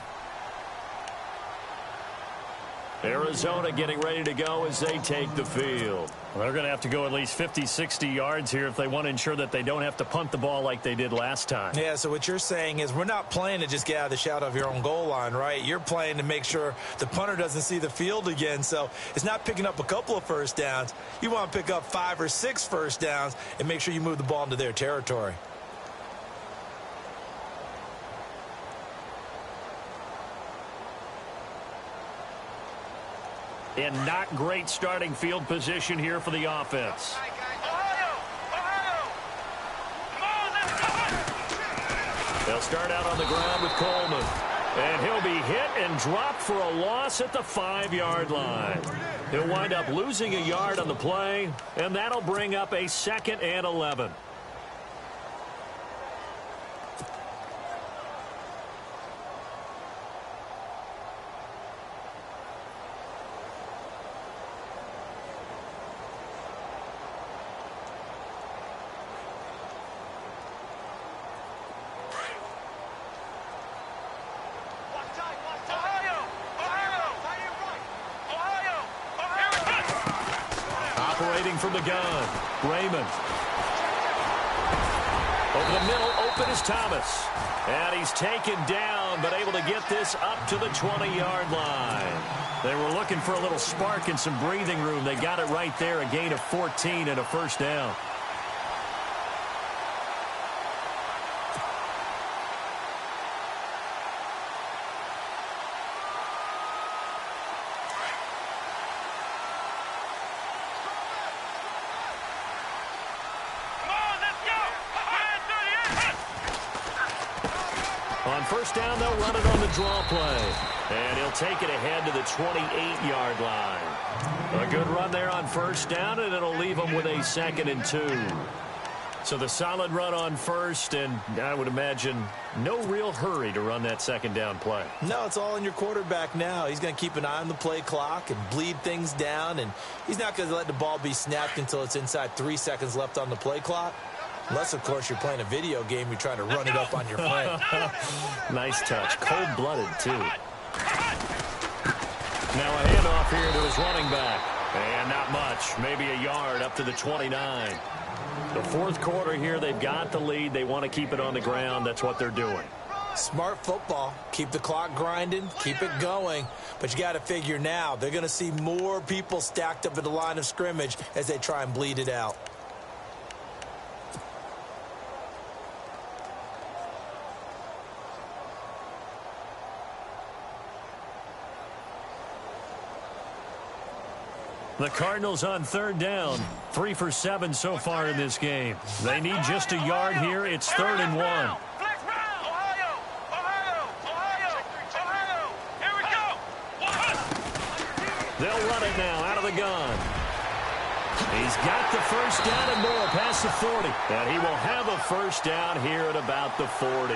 S1: Arizona getting ready to go as they take the field. Well, they're going to have to go at least 50, 60 yards here if they want to ensure that they don't have to punt the ball like they did last time.
S2: Yeah, so what you're saying is we're not playing to just get out of the shadow of your own goal line, right? You're playing to make sure the punter doesn't see the field again. So it's not picking up a couple of first downs. You want to pick up 5 or 6 first downs and make sure you move the ball into their territory.
S1: And not great starting field position here for the offense. They'll start out on the ground with Coleman. And he'll be hit and dropped for a loss at the 5-yard line. He'll wind up losing a yard on the play, and that'll bring up a 2nd and 11. From the gun, Raymond. Over the middle, open is Thomas. And he's taken down, but able to get this up to the 20-yard line. They were looking for a little spark and some breathing room. They got it right there, a gain of 14 and a 1st down. On 1st down, they'll run it on the draw play. And he'll take it ahead to the 28-yard line. A good run there on 1st down, and it'll leave them with a 2nd and 2. So the solid run on 1st, and I would imagine no real hurry to run that 2nd down play.
S2: No, it's all in your quarterback now. He's going to keep an eye on the play clock and bleed things down, and he's not going to let the ball be snapped until it's inside 3 seconds left on the play clock. Unless, of course, you're playing a video game, you're trying to run it up on your friend.
S1: Nice touch. Cold-blooded, too. Now a handoff here to his running back. And not much. Maybe a yard up to the 29. The 4th quarter here, they've got the lead. They want to keep it on the ground. That's what they're doing.
S2: Smart football. Keep the clock grinding. Keep it going. But you got to figure now, they're going to see more people stacked up at the line of scrimmage as they try and bleed it out.
S1: The Cardinals on third down. 3 for 7 so far in this game. They need just a yard here. It's 3rd and 1.
S3: Ohio! Here we go!
S1: They'll run it now out of the gun. He's got the first down and more past the 40. And he will have a first down here at about the 40.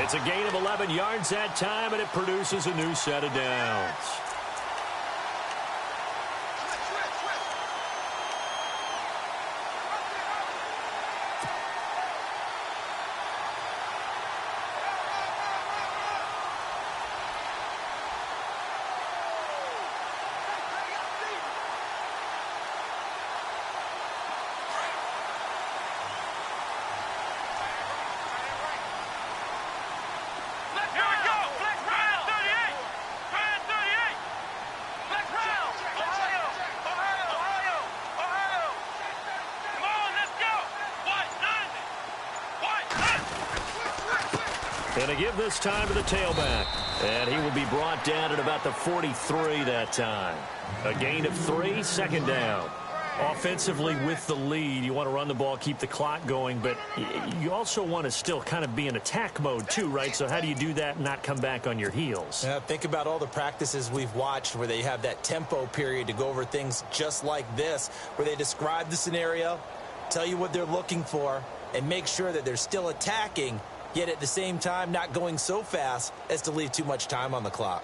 S1: It's a gain of 11 yards that time, and it produces a new set of downs. And a give this time to the tailback. And he will be brought down at about the 43 that time. A gain of 3, 2nd down. Offensively with the lead, you want to run the ball, keep the clock going, but you also want to still kind of be in attack mode too, right? So how do you do that and not come back on your heels?
S2: Yeah, think about all the practices we've watched where they have that tempo period to go over things just like this, where they describe the scenario, tell you what they're looking for, and make sure that they're still attacking, yet at the same time not going so fast as to leave too much time on the clock.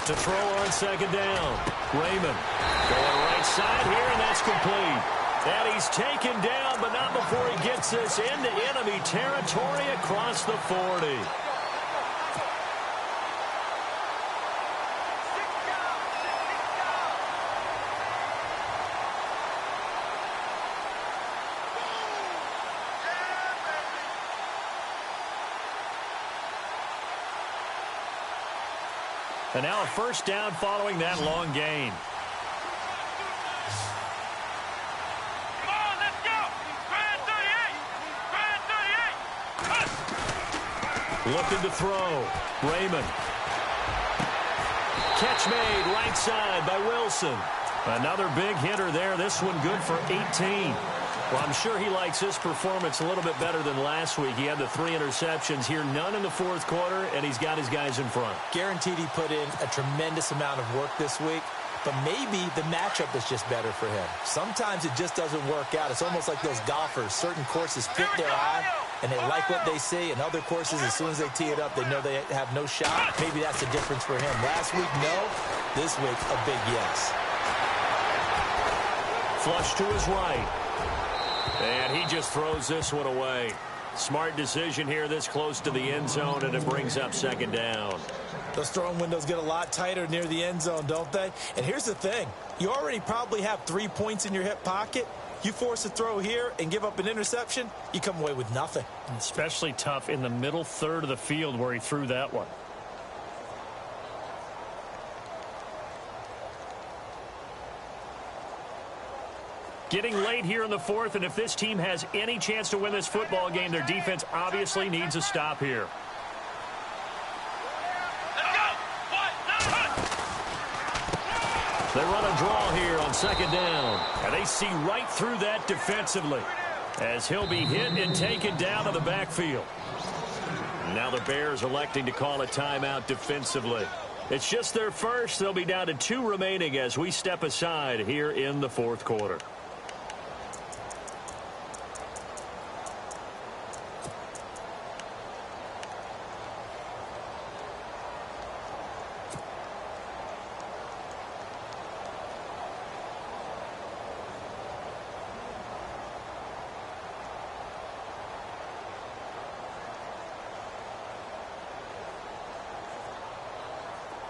S1: To throw on 2nd down. Raymond going right side here, and that's complete. And he's taken down, but not before he gets this into enemy territory across the 40. And now a first down following that long gain.
S3: Come on, let's go! Grand 38!
S1: Looking to throw. Raymond. Catch made right side by Wilson. Another big hitter there. This one good for 18. Well, I'm sure he likes this performance a little bit better than last week. He had the 3 interceptions here, none in the 4th quarter, and he's got his guys in front.
S2: Guaranteed he put in a tremendous amount of work this week, but maybe the matchup is just better for him. Sometimes it just doesn't work out. It's almost like those golfers. Certain courses fit their eye, and they like what they see, and other courses, as soon as they tee it up, they know they have no shot. Maybe that's the difference for him. Last week, no. This week, a big yes.
S1: Flush to his right. And he just throws this one away. Smart decision here this close to the end zone, and it brings up 2nd down.
S2: Those throwing windows get a lot tighter near the end zone, don't they? And here's the thing. You already probably have 3 points in your hip pocket. You force a throw here and give up an interception, you come away with nothing.
S1: Especially tough in the middle third of the field where he threw that one. Getting late here in the 4th, and if this team has any chance to win this football game, their defense obviously needs a stop here. They run a draw here on 2nd down, and they see right through that defensively as he'll be hit and taken down to the backfield. Now the Bears electing to call a timeout defensively. It's just their first. They'll be down to 2 remaining as we step aside here in the 4th quarter.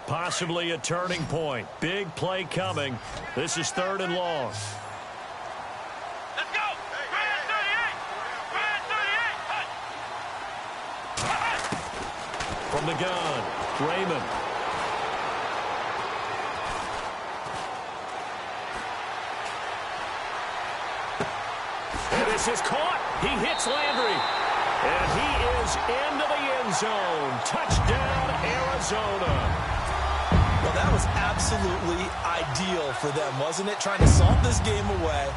S1: Possibly a turning point. Big play coming. This is 3rd and long.
S3: Let's go! Grand 38! Grand 38!
S1: From the gun, Raymond. And this is caught. He hits Landry. And he is into the end zone. Touchdown, Arizona.
S2: Well, that was absolutely ideal for them, wasn't it? Trying to salt this game away.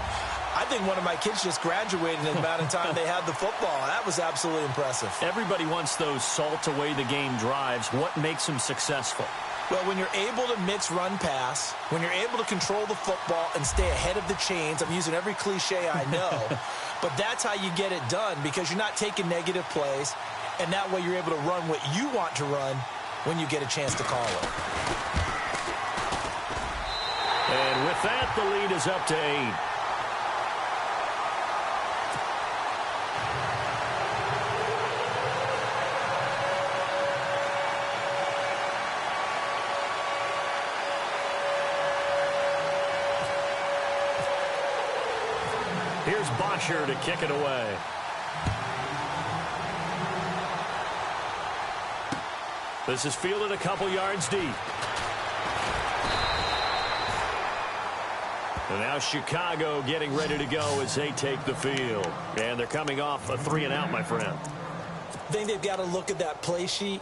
S2: I think one of my kids just graduated in the amount of time they had the football. That was absolutely impressive.
S1: Everybody wants those salt-away-the-game drives. What makes them successful?
S2: Well, when you're able to mix run-pass, when you're able to control the football and stay ahead of the chains, I'm using every cliche I know, but that's how you get it done because you're not taking negative plays, and that way you're able to run what you want to run when you get a chance to call it.
S1: And with that, the lead is up to 8. Here's Bosher to kick it away. This is fielded a couple yards deep. And now Chicago getting ready to go as they take the field. And they're coming off a 3-and-out, my friend.
S2: I think they've got to look at that play sheet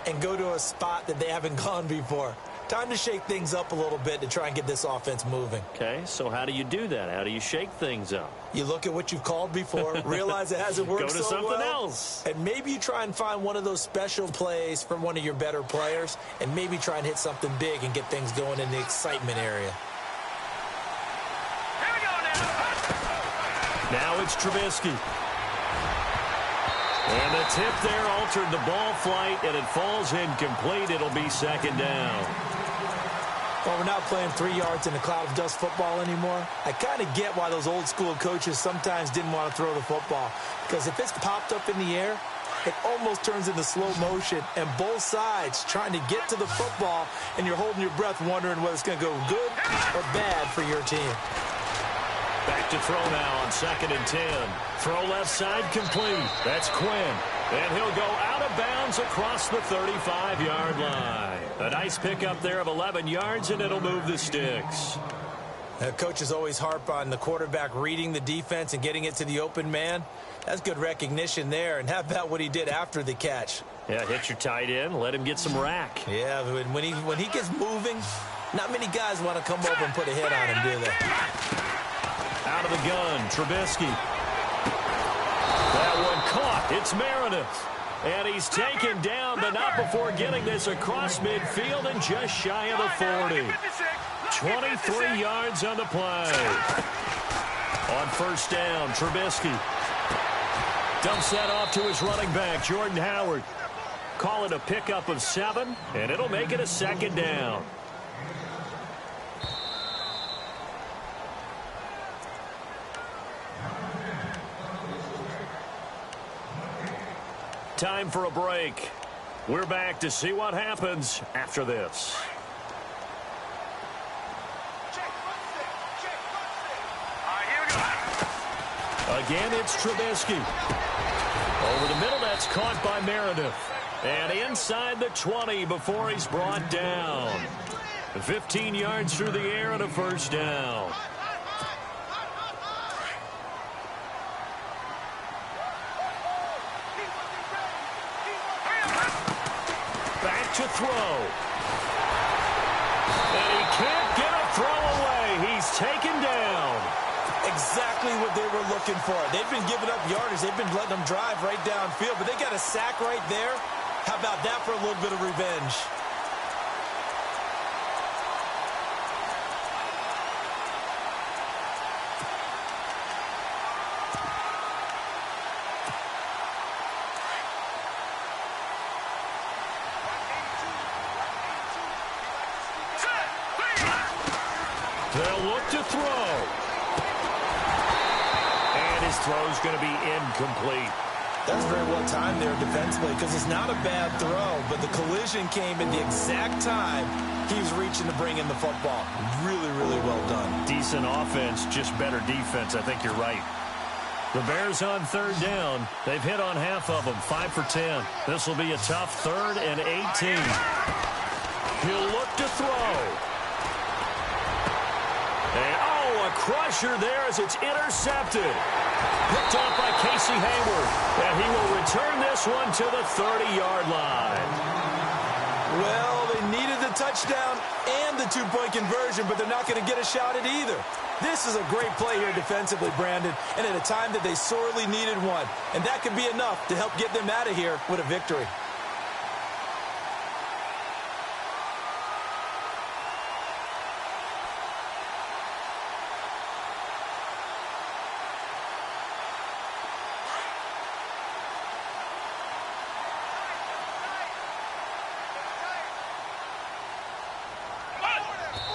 S2: and go to a spot that they haven't gone before. Time to shake things up a little bit to try and get this offense moving.
S1: Okay, so how do you do that? How do you shake things up?
S2: You look at what you've called before, realize it hasn't worked
S1: Go to
S2: so
S1: something
S2: well,
S1: else.
S2: and maybe you try and find one of those special plays from one of your better players, and maybe try and hit something big and get things going in the excitement area.
S3: Here we go now.
S1: Now it's Trubisky. And the tip there altered the ball flight, and it falls incomplete. It'll be 2nd down.
S2: Well, we're not playing 3 yards in a cloud of dust football anymore. I kind of get why those old school coaches sometimes didn't want to throw the football. Because if it's popped up in the air, it almost turns into slow motion. And both sides trying to get to the football, and you're holding your breath wondering whether it's going to go good or bad for your team.
S1: Back to throw now on 2nd and 10. Throw left side complete. That's Quinn. And he'll go out of bounds across the 35-yard line. A nice pickup there of 11 yards, and it'll move the sticks.
S2: Coaches always harp on the quarterback reading the defense and getting it to the open man. That's good recognition there. And how about what he did after the catch?
S1: Yeah, hit your tight end. Let him get some rack.
S2: Yeah, when he gets moving, not many guys want to come over and put a hit on him, do they?
S1: Out of the gun, Trubisky. That one caught. It's Meredith. And he's taken down, but not before getting this across midfield and just shy of the 40. 23 yards on the play. On 1st down, Trubisky dumps that off to his running back, Jordan Howard. Call it a pickup of 7, and it'll make it a 2nd down. Time for a break. We're back to see what happens after this. Again, it's Trubisky. Over the middle, that's caught by Meredith. And inside the 20 before he's brought down. 15 yards through the air and a 1st down. To throw. And he can't get a throw away. He's taken down.
S2: Exactly what they were looking for. They've been giving up yardage. They've been letting them drive right downfield, but they got a sack right there. How about that for a little bit of revenge?
S1: They'll look to throw. And his throw's going to be incomplete.
S2: That's very well timed there defensively because it's not a bad throw, but the collision came at the exact time he was reaching to bring in the football. Really, really well done. Decent offense, just better defense. I think you're right.
S1: The Bears on 3rd down. They've hit on half of them, 5 for 10. This will be a tough 3rd and 18. He'll look to throw. And, oh, a crusher there as it's intercepted. Picked off by Casey Hayward. And he will return this one to the 30-yard line.
S2: Well, they needed the touchdown and the two-point conversion, but they're not going to get a shot at either. This is a great play here defensively, Brandon, and at a time that they sorely needed one. And that could be enough to help get them out of here with a victory.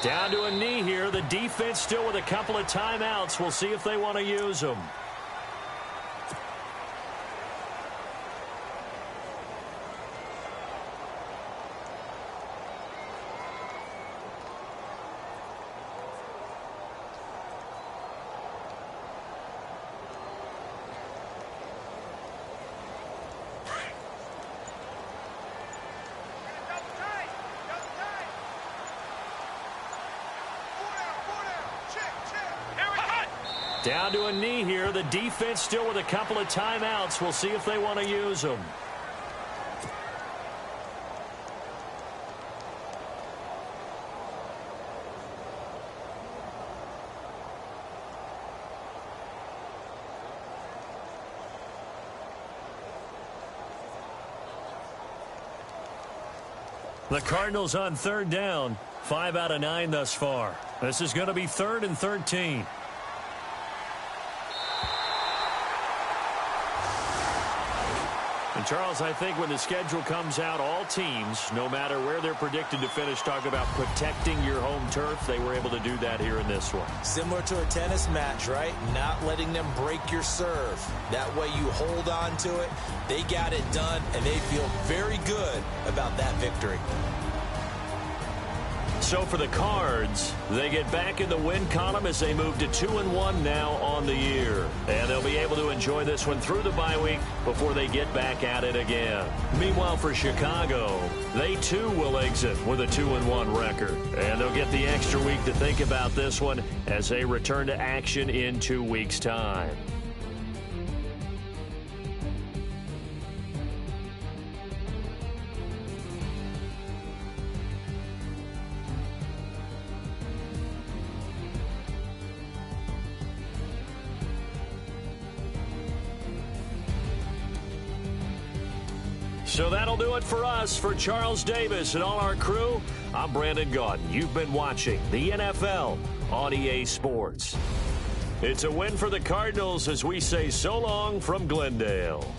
S1: Down to a knee here. The defense still with a couple of timeouts. We'll see if they want to use them. Down to a knee here. The defense still with a couple of timeouts. We'll see if they want to use them. The Cardinals on third down. 5 out of 9 thus far. This is going to be 3rd and 13. And Charles, I think when the schedule comes out, all teams, no matter where they're predicted to finish, talk about protecting your home turf. They were able to do that here in this one.
S2: Similar to a tennis match, right? Not letting them break your serve. That way you hold on to it. They got it done, and they feel very good about that victory.
S1: So for the Cards, they get back in the win column as they move to 2-1 now on the year. And they'll be able to enjoy this one through the bye week before they get back at it again. Meanwhile, for Chicago, they too will exit with a 2-1 record. And they'll get the extra week to think about this one as they return to action in 2 weeks' time. So that'll do it for us. For Charles Davis and all our crew, I'm Brandon Gaudin. You've been watching the NFL on EA Sports. It's a win for the Cardinals as we say so long from Glendale.